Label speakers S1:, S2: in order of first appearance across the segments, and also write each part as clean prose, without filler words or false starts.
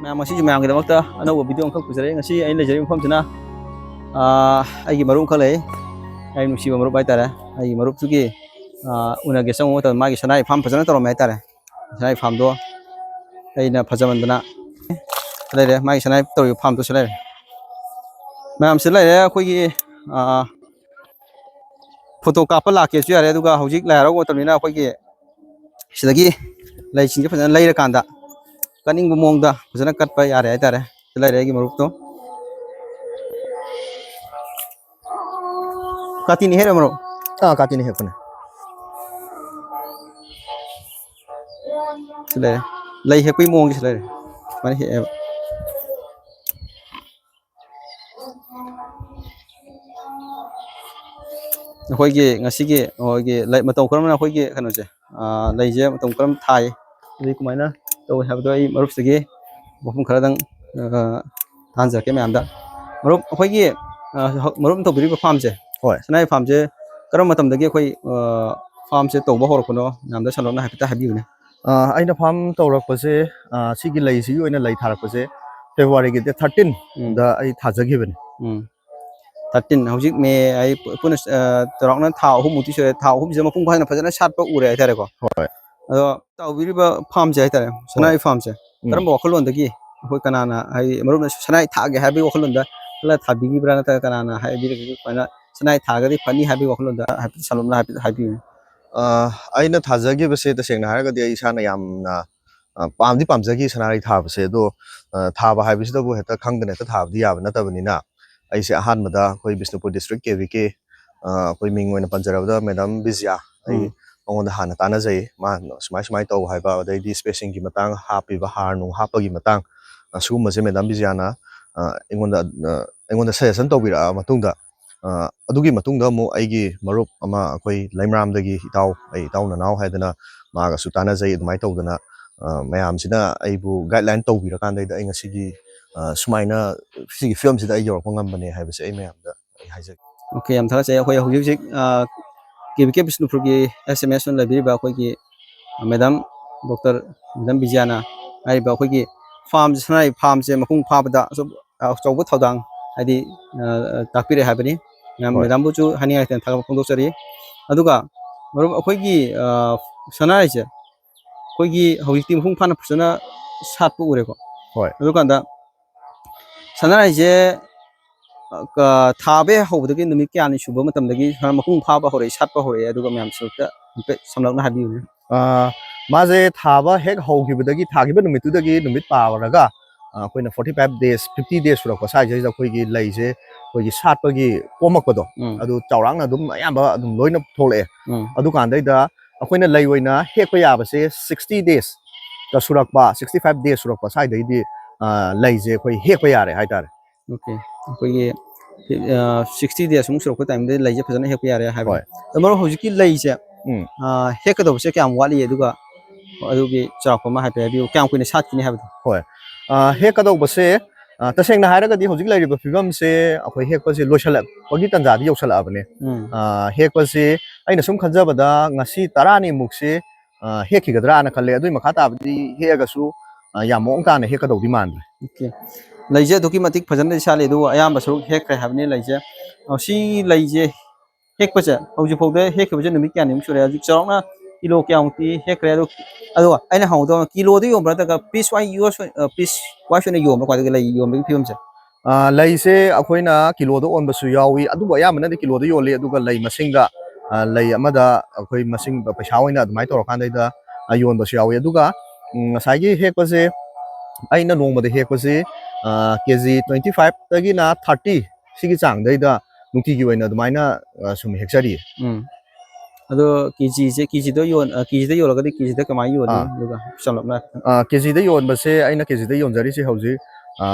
S1: Mẹ masih cuma yang kita makta, anak buat video angkat pusare, ngasih ain lejari mufam cina, ai marum kale, ain musi marum baik tara, ai marum suki, una gesang mau tahu magi sana fam pasana tahu mai tara, sana fam do, ai na pasaman dana, selai magi sana tahu fam tu selai, ma'am selai koi foto kapal laki cuci ada tu kah hujik lai rau tahu ni na koi selagi lai sini pasana lai rekanda. Kaning gumong da pasana kat pa yare ay tare selai regi marup to kati ni hera marup
S2: kati ni hepna
S1: selai lai hekui mong selai mari he khoi ge ngasi ge o ge lai matong kram na khoi ge kanu je lai je matong kram thai ri kumai na to ha do ai marup sege bofum khara dang than ja ke me amda marup khoi ge marup to biri farm je
S2: hoi
S1: sanai farm je karam matam dagi khoi farm je to ba hor kono namda salon na hapita habi ne
S2: aina farm tawrak pase sigi lai si oina lai tharak pase February ge 13 da ai thajagi bane
S1: 13 hojik me ai puna torok na tha hum muti se tha hum je ma pung phana phajana sat pa ure ai tare ko
S2: hoi
S1: ado taw biri ba farm je ai tare sanai farm je karam ba wakhlon dagi hoi kanana ai marup na sanai tha ge habi wakhlon da la thabi gi brana ta kanana hai biri gi pana sanai tha ga di phani habi wakhlon da habi salom na habi
S2: aina thajagi base ta sengna haraga di isana yamna pamdi pamjagi sanari tha base do tha ba habi sida bu heta khangdane ta tha di yab na tabani na aise ahan mada koi Bisnupur district KVK koi ming oina panjarabda madam Bizya ai ongonda hana tana jai ma smai taw haiba dai di spacing gi matang happy ba har nu hapa gi matang asuma je madam Bizya na engonda suggestion tawbira matungda adugi matungda mu aigi marup ama koi laimram dagi itaw ai itaw na naw haidana maga sutana jai admai tawdana mayam sina aibu guideline tawbira kan dai ai ngasigi sumaina sigi film sida ai yor pangam bane haibase ai mayam da ai haijak
S1: okay am tha se khoi hojik KVK Bisnupur gi SMS on labiri ba khoi gi madam Dr. madam Bijana ai ba khoi gi farm sanai farm je mapung pha ba da chawbu thodang adi takpire habani madam bu chu hani ai ten thak phong sari aduga marup khoi gi sanai je khoi gi hojik tim phung phana phusana sat pu ure ko
S2: hoi
S1: aduga da sanai je thabe hobdagi numit kyani suba matam dagi mapung pha ba hore sat pa hore aduga myam sukta samlakna habi ure
S2: maje thaba hek hogi badagi thagi ba numitu dagi numit pawaraga koina 45 days 50 days surak pasai jai ja koi gi lai je koi gi sat pa gi pomak pa do adu chawrang na dum ayamba dum loina thole adu kan dai da akoina lai oina hek pa ya ba se 60 days ka surak ba 65 days surak pa sai dai di lai je koi hek pa yare hai tar
S1: okay koi gi 60 days sung surak time dai lai je phajana hek pa yare hai ba amaro hojiki lai je hek ka do se kyam wali aduga adugi chawpa ma hai pa bi kyam koina sat kini hai ba
S2: hoi hek ka do base tasengna hairaga di hojik lairiba fibam se akhoi hek pa se loisala pagi tanja di yoksala abane hek pa se aina sum khanjabada ngasi 10 ni mukse hek ki gadra na khalle adui makha ta di hega su yamong ta na hek ka do di man
S1: okay laije doki matik phajana sale du ayam basru hek kai habne laije si laije hek pa cha hoji phode hek ka numi kya nim sure ajik chawna kilo kya ti hek kre adu aina hawdo kilo di yom brata ka piece wai us piece wai shone yom kwa de lai yom bi film cha
S2: lai se akoina kilo do on basu yawi adu ba ya mana de kilo do yole adu ga lai masinga lai amada akoi masing paisa oina admai tor kan dai da ayon basu yawi adu ga ngasai gi hek pa se aina nong ma de hek pa se kg 25 tagi na 30 sigi chang dai da nungti gi oina admai na sum heksari
S1: ado kg do yon kg do yola ga di kg da kamai yon duga samlapna
S2: kg da yon ba se aina kg da yon jari se hauji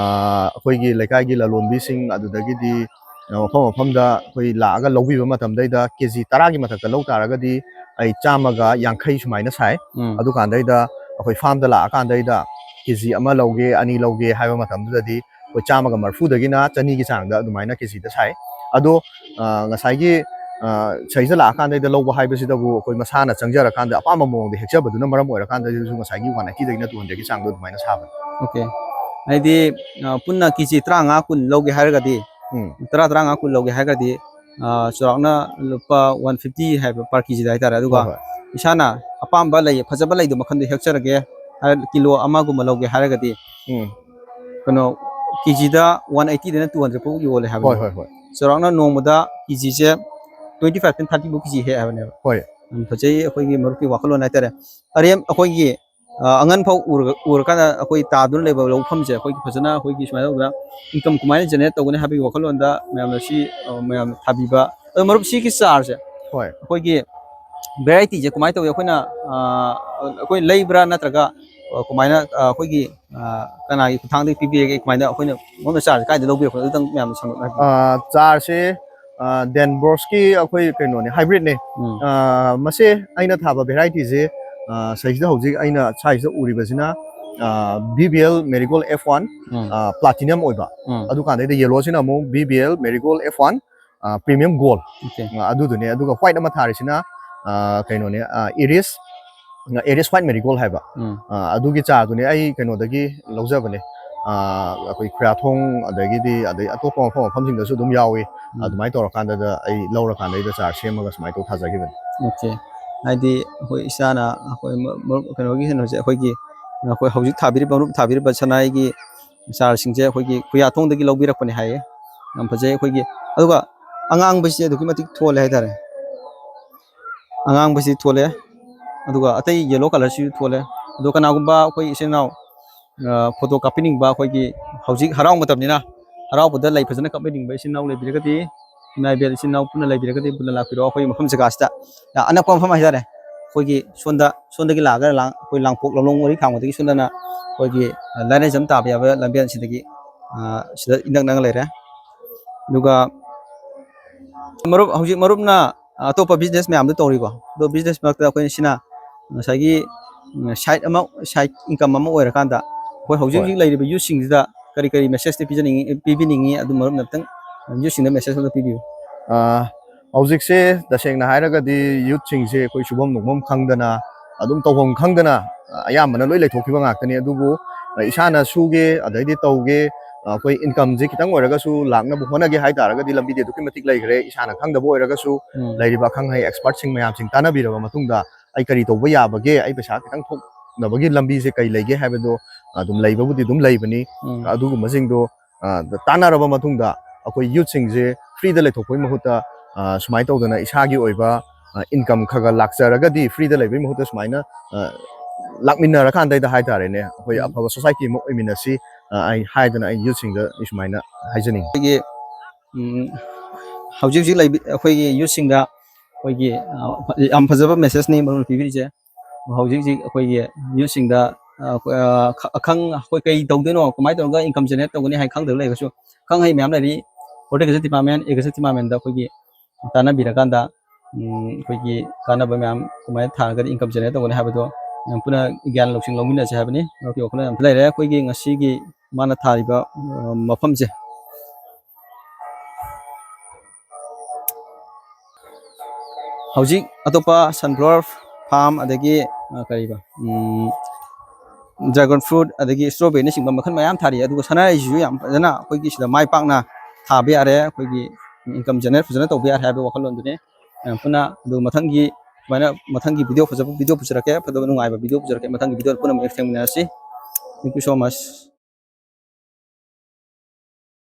S2: akoi gi laikai gi lalonbi sing adu dagi di mafam da koi la aga lobi ba matam dai da kg 10 gi mathak da lou taraga di ai chama ga yankhai sumaina sai adu kan dai da akoi farm da la kan dai da kg ama loge ani loge haiba matam da di koi chama ga marfu dagi na chani gi chang da adumaina kg da sai ado ngasai gi saisa la kan dai da loba haiba si da bu koi masana changjara kan da apama mong de hekcha baduna maram oira kan da ju ngasai gi 180 dagi na 200 gi chang da adumaina saba
S1: okay ꯍꯥꯏꯗꯤ ꯄꯨꯟꯅ ꯀꯦꯖꯤ 35 ꯀꯨꯟ ꯂꯧꯒꯦ ꯍꯥꯏꯔꯒꯗꯤ
S2: ꯎꯝ
S1: 35 ꯀꯨꯟ ꯂꯧꯒꯦ ꯍꯥꯏꯔꯒꯗꯤ ꯆꯥꯎꯔꯥꯛꯅ ꯂꯨꯄꯥ 150 ꯍꯥꯏꯕ ꯄꯔ ꯀꯦꯖꯤꯗ ꯍꯥꯏꯇꯥꯔꯦ ꯑꯗꯨꯒ
S2: ꯍꯣꯏ ꯍꯣꯏ
S1: ꯏꯁꯥꯅ ꯑꯄꯥꯝꯕ ꯂꯩ ꯐꯖꯕ ꯂꯩꯗꯣ ꯃꯈꯟꯗꯣ ꯍꯦꯛꯆꯔꯒꯦ ꯀꯤꯂꯣ ꯑꯃꯒꯨꯝꯕ ꯂꯧꯒꯦ ꯍꯥꯏꯔꯒꯗꯤ
S2: ꯎꯝ
S1: ꯀꯩꯅꯣ ꯀꯦꯖꯤꯗ 180 ꯗꯩꯅ 200 ꯐꯥꯎ ꯌꯣꯜꯂꯦ
S2: ꯍꯣꯏ
S1: ꯍꯥꯏꯕꯅꯦꯕ
S2: ꯍꯣꯏ ꯍꯣꯏ
S1: ꯆꯥꯎꯔꯥꯛꯅ ꯅꯣꯡꯃꯗ ꯀꯦꯖꯤꯁꯦ 25 ꯇꯩꯅ 30 ꯐꯥꯎ ꯀꯦꯖꯤ ꯍꯦꯛꯑꯦ ꯍꯥꯏꯕꯅꯦꯕ
S2: ꯍꯣꯏ
S1: ꯐꯖꯩ ꯑꯩꯈꯣꯏꯒꯤ ꯃꯔꯨꯞꯀꯤ ꯋꯥꯈꯜꯂꯣꯟ ꯍꯥꯏꯇꯥꯔꯦ ꯑꯔꯦꯝ ꯑꯩꯈꯣꯏꯒꯤ ꯑꯉꯟ ꯐꯥꯎ ꯎꯔꯀꯥꯟꯗ ꯑꯩꯈꯣꯏ ꯇꯥꯗꯨꯅ ꯂꯩꯕ ꯂꯧꯐꯝꯁꯦ ꯑꯩꯈꯣꯏꯒꯤ ꯐꯖꯅ ꯑꯩꯈꯣꯏꯒꯤ ꯁꯨꯃꯥꯏꯅ ꯇꯧꯗꯅ ꯏꯟꯀꯝ ꯀꯃꯥꯏꯅ ꯖꯦꯅꯦꯔꯦꯠ ꯇꯧꯒꯅꯤ ꯍꯥꯏꯕꯒꯤ ꯋꯥꯈꯜꯂꯣꯟꯗ ꯃꯌꯥꯝꯅ ꯁꯤ ꯃꯌꯥꯝꯅ ꯊꯥꯕꯤꯕ ꯑꯗꯣ ꯃꯔꯨꯞ ꯁꯤꯒꯤ ꯆꯥꯔꯁꯦ
S2: ꯍꯣꯏ
S1: ꯑꯩꯈꯣꯏꯒꯤ ꯚꯦꯔꯥꯏꯇꯤꯁꯦ ꯀꯃꯥꯏꯅ ꯇꯧꯋꯤ ꯑꯩꯈꯣꯏꯅ ꯑꯩꯈꯣꯏ ꯂꯩꯕ꯭ꯔꯥ ꯅꯠꯇ꯭ꯔꯒ ꯀꯃꯥꯏꯅ ꯑꯩꯈꯣꯏꯒꯤ ꯀꯅꯥꯒꯤ ꯈꯨꯠꯊꯥꯡꯗꯒꯤ ꯄꯤꯕꯤꯔꯒꯦ ꯀꯃꯥꯏꯅ ꯑꯩꯈꯣꯏꯅ ꯃꯉꯣꯟꯗ ꯆꯥꯔꯁꯦ ꯀꯥꯏꯗ ꯂꯧꯕꯤꯔꯛꯄꯅꯣ ꯑꯗꯨꯇꯪ ꯃꯌꯥꯝꯅ ꯁꯝꯂꯞꯅ ꯍꯥꯏꯕꯤꯌꯨ
S2: ꯆꯥꯔꯁꯦ ꯗꯦꯟꯕ꯭ꯔꯣꯁꯀꯤ ꯑꯩꯈꯣꯏ ꯀꯩꯅꯣꯅꯦ ꯍꯥꯏꯕ꯭ꯔꯤꯠꯅꯦ
S1: ꯎꯝ
S2: ꯃꯁꯦ ꯑꯩꯅ ꯊꯥꯕ ꯚꯦꯔꯥꯏꯇꯤꯁꯦ ꯁꯤꯗ ꯍꯧꯖꯤꯛ ꯑꯩꯅ ꯁꯥꯏꯖꯗ ꯎꯔꯤꯕꯁꯤꯅ BBL ꯃꯦꯔꯤꯒꯣꯜ F1
S1: ꯎꯝ
S2: ꯄ꯭ꯂꯥꯇꯤꯅꯝ ꯑꯣꯏꯕ
S1: ꯎꯝ
S2: ꯑꯗꯨꯀꯥꯟꯗꯩꯗ ꯌꯦꯂꯣꯁꯤꯅ ꯑꯃꯨꯛ BBL marigold F1 premium gold
S1: okay
S2: ꯑꯗꯨꯗꯨꯅꯦ ꯑꯗꯨꯒ ꯍ꯭ꯋꯥꯏꯠ ꯑꯃ ꯊꯥꯔꯤꯁꯤꯅ ꯀꯩꯅꯣꯅꯦ ꯏꯔꯤꯁ ꯍ꯭ꯋꯥꯏꯠ ꯃꯦꯔꯤꯒꯣꯜ ꯍꯥꯏꯕ
S1: ꯎꯝ
S2: ꯑꯗꯨꯒꯤ ꯆꯥꯔꯗꯨꯅꯦ ꯑꯩ ꯀꯩꯅꯣꯗꯒꯤ ꯂꯧꯖꯕꯅꯦ ꯑꯩꯈꯣꯏ ꯈꯨꯌꯥꯊꯣꯡ ꯑꯗꯩ ꯑꯇꯣꯞꯄ ꯃꯐꯝꯁꯤꯡꯗꯁꯨ ꯑꯗꯨꯝ ꯌꯥꯎꯏ ꯑꯗꯨꯃꯥꯏꯅ ꯇꯧꯔꯀꯥꯟꯗ ꯑꯩ ꯂꯧꯔꯀꯥꯟꯗꯩꯗ ꯆꯥꯔ ꯁꯦꯝꯃꯒ ꯁꯨꯃꯥꯏꯅ ꯇꯧ ꯊꯥꯖꯈꯤꯕꯅꯤ
S1: ꯑꯣꯀꯦ ꯍꯥꯏꯗꯤ ꯑꯩꯈꯣꯏ ꯏꯁꯥꯅ ꯑꯩꯈꯣꯏ ꯀꯩꯅꯣꯒꯤ ꯀꯩꯅꯣꯁꯦ ꯑꯩꯈꯣꯏꯒꯤ ꯑꯩꯈꯣꯏ ꯍꯧꯖꯤꯛ ꯊꯥꯕꯤꯔꯤꯕ ꯃꯔꯨꯞ ꯊꯥꯕꯤꯔꯤꯕ ꯁꯅꯥꯏꯒꯤ ꯆꯥꯔꯁꯤꯡꯁꯦ ꯑꯩꯈꯣꯏꯒꯤ ꯈꯨꯌꯥꯊꯣꯡꯗꯒꯤ ꯂꯧꯕꯤꯔꯛꯄꯅꯦ ꯍꯥꯏꯌꯦ ꯌꯥꯝ ꯐꯖꯩ ꯑꯩꯈꯣꯏꯒꯤ ꯑꯗꯨꯒ ꯑꯉꯥꯡꯕꯁꯤ ꯑꯗꯨꯛꯀꯤ ꯃꯇꯤꯛ ꯊꯣꯜꯂꯦ ꯍꯥꯏꯇꯥꯔꯦ ꯑꯉꯥꯡꯕꯁꯤ ꯊꯣꯜꯂꯦ ꯑꯗꯨꯒ ꯑꯇꯩ ꯌꯦꯂꯣ ꯀꯂꯔꯁꯤꯁꯨ ꯊꯣꯜꯂꯦ ꯑꯗꯣ ꯀꯅꯥꯒꯨꯝꯕ ꯑꯩꯈꯣꯏ ꯏꯆꯤꯟ ꯏꯅꯥꯎ ꯐꯣꯇꯣ ꯀꯥꯞꯄꯤꯅꯤꯡꯕ ꯑꯩꯈꯣꯏꯒꯤ ꯍꯧꯖꯤꯛ ꯍꯔꯥꯎ ꯃꯇꯝꯅꯤꯅ ꯍꯔꯥꯎꯕꯗ ꯂꯩ ꯐꯖꯅ ꯀꯥꯞꯄꯤꯅꯤꯡꯕ ꯏꯆꯤꯟ ꯏꯅꯥꯎ ꯂꯩꯕꯤꯔꯒꯗꯤ ꯏꯃꯥ ꯏꯕꯦꯜ ꯏꯆꯤꯟ ꯏꯅꯥꯎ ꯄꯨꯟꯅ ꯂꯩꯕꯤꯔꯒꯗꯤ ꯄꯨꯟꯅ ꯂꯥꯛꯄꯤꯔꯣ ꯑꯩꯈꯣꯏ ꯃꯐꯝ ꯖꯒꯥꯁꯤꯗ ꯑꯅꯛꯄ ꯃꯐꯝ ꯍꯥꯏꯇꯥꯔꯦ ꯑꯩꯈꯣꯏꯒꯤ ꯁꯣꯝꯗꯒꯤ ꯂꯥꯛꯑꯒ ꯑꯩꯈꯣꯏ ꯂꯥꯡꯄꯣꯛ ꯂꯝꯂꯣꯡ ꯋꯥꯔꯤ ꯈꯥꯡꯕꯗꯒꯤ ꯁꯣꯝꯗꯅ ꯑꯩꯈꯣꯏꯒꯤ ꯂꯥꯏꯔꯩꯖꯝ ꯇꯥꯕ ꯌꯥꯕ ꯂꯝꯕꯦꯟꯁꯤꯗꯒꯤ ꯁꯤꯗ ꯏꯅꯛ ꯅꯛꯅ ꯂꯩꯔꯦ ꯑꯗꯨꯒ ꯃꯔꯨꯞ ꯍꯧꯖꯤꯛ ꯃꯔꯨꯞꯅ ꯑꯇꯣꯞꯄ ꯕꯤꯖꯤꯅꯦꯁ ꯃꯌꯥꯝꯗꯣ ꯇꯧꯔꯤꯀꯣ ꯑꯗꯣ ꯕꯤꯖꯤꯅꯦꯁ ꯃꯔꯛꯇ ꯑꯩꯈꯣꯏꯅ ꯁꯤꯅ ꯉꯁꯥꯏꯒꯤ ꯁꯥꯏꯠ ꯏꯟꯀꯝ ꯑꯃ ꯑꯣꯏꯔꯀꯥꯟꯗ ꯑꯩꯈꯣꯏ ꯍꯧꯖꯤꯛ
S2: ꯍꯣꯏ
S1: ꯍꯧꯖꯤꯛ ꯂꯩꯔꯤꯕ ꯌꯨꯠꯁꯤꯡꯁꯤꯗ ꯀꯔꯤ ꯀꯔꯤ ꯃꯦꯁꯦꯖꯇꯤ ꯄꯤꯕꯤꯅꯤꯡꯉꯤ ꯑꯗꯨ ꯃꯔꯨꯞꯅ ꯑꯝꯇꯪ ꯌꯨꯠꯁꯤꯡꯗ ꯃꯦꯁꯦꯖ ꯑꯃ ꯄꯤꯕꯤꯌꯨ
S2: ꯍꯧꯖꯤꯛꯁꯦ ꯇꯁꯦꯡꯅ ꯍꯥꯏꯔꯒꯗꯤ ꯌꯨꯠꯁꯤꯡꯁꯦ ꯑꯩꯈꯣꯏ ꯁꯨꯐꯝ ꯅꯣꯝꯐꯝ ꯈꯪꯗꯅ ꯑꯗꯨꯝ ꯇꯧꯐꯝ ꯈꯪꯗꯅ ꯑꯌꯥꯝꯕꯅ ꯂꯣꯏ ꯂꯩꯊꯣꯛꯈꯤꯕ ꯉꯥꯛꯇꯅꯤ ꯑꯗꯨꯕꯨ ꯏꯁꯥꯅ ꯁꯨꯒꯦ ꯑꯗꯩꯗꯤ ꯇꯧꯒꯦ ꯑꯩꯈꯣꯏ ꯏꯟꯀꯝꯁꯦ ꯈꯤꯇꯪ ꯑꯣꯏꯔꯒꯁꯨ ꯂꯥꯛꯅꯕ ꯍꯣꯠꯅꯒꯦ ꯍꯥꯏ ꯇꯥꯔꯒꯗꯤ ꯂꯝꯕꯤꯗꯤ ꯑꯗꯨꯛꯀꯤ ꯃꯇꯤꯛ ꯂꯩꯈ꯭ꯔꯦ ꯏꯁꯥꯅ ꯈꯪꯗꯕ ꯑꯣꯏꯔꯒꯁꯨ ꯂꯩꯔꯤꯕ ꯑꯈꯪ ꯑꯍꯩ ꯑꯦꯛꯁꯄꯔꯠꯁꯤꯡ ꯃꯌꯥꯝꯁꯤꯡ ꯇꯥꯟꯅꯕꯤꯔꯕ ꯃꯇꯨꯡꯗ ꯑꯩ ꯀꯔꯤ ꯇꯧꯕ ꯌꯥꯕꯒꯦ ꯑꯩ ꯄꯩꯁꯥ ꯈꯤꯇꯪ ꯊꯣꯛꯅꯕꯒꯤ ꯂꯝꯕꯤꯁꯦ ꯀꯩ ꯂꯩꯒꯦ ꯍꯥꯏꯕꯗꯣ ꯑꯗꯨꯝ ꯂꯩꯕꯕꯨꯗꯤ ꯑꯗꯨꯝ ꯂꯩꯕꯅꯤ ꯑꯗꯨꯒꯨꯝꯕꯁꯤꯡꯗꯣ ꯇꯥꯟꯅꯔꯕ ꯃꯇꯨꯡꯗ ꯑꯩꯈꯣꯏ ꯌꯨꯠꯁꯤꯡꯁꯦ ꯐ꯭ꯔꯤꯗ ꯂꯩꯊꯣꯛꯄꯒꯤ ꯃꯍꯨꯠꯇ ꯁꯨꯃꯥꯏꯅ ꯇꯧꯗꯅ ꯏꯁꯥꯒꯤ ꯑꯣꯏꯕ ꯏꯟꯀꯝ ꯈꯔ ꯂꯥꯛꯆꯔꯒꯗꯤ ꯐ꯭ꯔꯤꯗ ꯂꯩꯕꯒꯤ ꯃꯍꯨꯠꯇ ꯁꯨꯃꯥꯏꯅ ꯂꯥꯛꯃꯤꯟꯅꯔꯀꯥꯟꯗꯩꯗ ꯍꯥꯏꯇꯥꯔꯦꯅꯦ ꯑꯩꯈꯣꯏ ꯑꯐꯕ ꯁꯣꯁꯥꯏꯇꯤ ꯑꯃ ꯑꯣꯏꯃꯤꯟꯅꯁꯤ ꯑꯩ ꯍꯥꯏꯗꯅ ꯑꯩ ꯌꯨꯠꯁꯤꯡꯗ ꯑꯩ ꯁꯨꯃꯥꯏꯅ ꯍꯥꯏꯖꯅꯤꯡꯉꯤ
S1: ꯑꯩꯈꯣꯏꯒꯤ ꯍꯧꯖꯤꯛ ꯍꯧꯖꯤꯛ ꯂꯩꯕꯤ ꯑꯩꯈꯣꯏꯒꯤ ꯌꯨꯠꯁꯤꯡꯗ ꯑꯩꯈꯣꯏꯒꯤ ꯌꯥꯝ ꯐꯖꯕ ꯃꯦꯁꯦꯖꯅꯤ ꯃꯔꯨꯞꯅ ꯄꯤꯕꯤꯔꯤꯁꯦ ꯍꯧꯖꯤꯛ ꯍꯧꯖꯤꯛ ꯑꯩꯈꯣꯏꯒꯤ ꯌꯨꯠꯁꯤꯡꯗ ꯑꯩꯈꯣꯏ ꯀꯩ ꯇꯧꯗꯣꯏꯅꯣ ꯀꯃꯥꯏꯅ ꯇꯧꯔꯒ ꯏꯟꯀꯝ ꯖꯦꯅꯦꯔꯦꯠ ꯇꯧꯒꯅꯤ ꯍꯥꯏ ꯈꯪꯗꯕ ꯂꯩꯔꯒꯁꯨ ꯑꯈꯪ ꯑꯍꯩ ꯃꯌꯥꯝ ꯂꯩꯔꯤ ꯍꯣꯔꯇꯤꯀꯜꯆꯔ ꯗꯤꯄꯥꯔꯠꯃꯦꯟ ꯑꯦꯒ꯭ꯔꯤꯀꯜꯆꯔ ꯗꯤꯄꯥꯔꯠꯃꯦꯟꯗ ꯑꯩꯈꯣꯏꯒꯤ ꯇꯥꯟꯅꯕꯤꯔꯀꯥꯟꯗ ꯑꯩꯈꯣꯏꯒꯤ ꯀꯥꯟꯅꯕ ꯃꯌꯥꯝ ꯀꯃꯥꯏꯅ ꯊꯥꯔꯒꯗꯤ ꯏꯟꯀꯝ ꯖꯦꯅꯦꯔꯦꯠ ꯇꯧꯒꯅꯤ ꯍꯥꯏꯕꯗꯣ ꯄꯨꯟꯅ ꯒ꯭ꯌꯥꯟ ꯂꯧꯁꯤꯡ ꯂꯧꯃꯤꯟꯅꯁꯦ ꯍꯥꯏꯕꯅꯤ ꯃꯔꯨꯞꯀꯤ ꯋꯥꯈꯜꯂꯣꯟ ꯌꯥꯝ ꯂꯩꯔꯦ ꯑꯩꯈꯣꯏꯒꯤ ꯉꯁꯤꯒꯤ ꯃꯥꯅ ꯊꯥꯔꯤꯕ ꯃꯐꯝꯁꯦ ꯍꯧꯖꯤꯛ ꯑꯇꯣꯞꯄ ꯁꯟꯐ꯭ꯂꯥꯋꯔ ꯐꯥꯔꯝ ꯑꯗꯒꯤ ꯀꯔꯤꯕ ꯗ꯭ꯔꯥꯒꯟ ꯐ꯭ꯔꯨꯠ ꯑꯗꯒꯤ ꯏꯁꯇ꯭ꯔꯣꯕꯦꯔꯤꯅꯆꯤꯡꯕ ꯃꯈꯜ ꯃꯌꯥꯝ ꯊꯥꯔꯤ ꯑꯗꯨꯒ ꯁꯅꯥꯔꯩꯁꯤꯁꯨ ꯌꯥꯝ ꯐꯖꯅ ꯑꯩꯈꯣꯏꯒꯤ ꯁꯤꯗ ꯃꯥꯏ ꯄꯥꯛꯅ ꯊꯥꯕ ꯌꯥꯔꯦ ꯑꯩꯈꯣꯏꯒꯤ ꯏꯟꯀꯝ ꯖꯦꯅꯦꯔꯦꯠ ꯐꯖꯅ ꯇꯧꯕ ꯌꯥꯔꯦ ꯍꯥꯏꯕ ꯋꯥꯈꯜꯂꯣꯟꯗꯨꯅꯤ ꯃꯌꯥꯝ ꯄꯨꯟꯅ ꯑꯗꯨꯒ ꯃꯊꯪꯒꯤ ꯁꯨꯃꯥꯏꯅ ꯃꯊꯪꯒꯤ ꯚꯤꯗꯤꯑꯣ ꯐꯖꯕ ꯚꯤꯗꯤꯑꯣ ꯄꯨꯖꯔꯛꯀꯦ ꯐꯖꯕ ꯅꯨꯡꯉꯥꯏꯕ ꯚꯤꯗꯤꯑꯣ ꯄꯨꯖꯔꯛꯀꯦ ꯃꯊꯪꯒꯤ ꯚꯤꯗꯤꯑꯣ ꯄꯨꯟꯅ ꯊꯦꯡꯅꯔꯁꯤ ꯊꯦꯡꯛ ꯌꯨ ꯁꯣ ꯃꯆ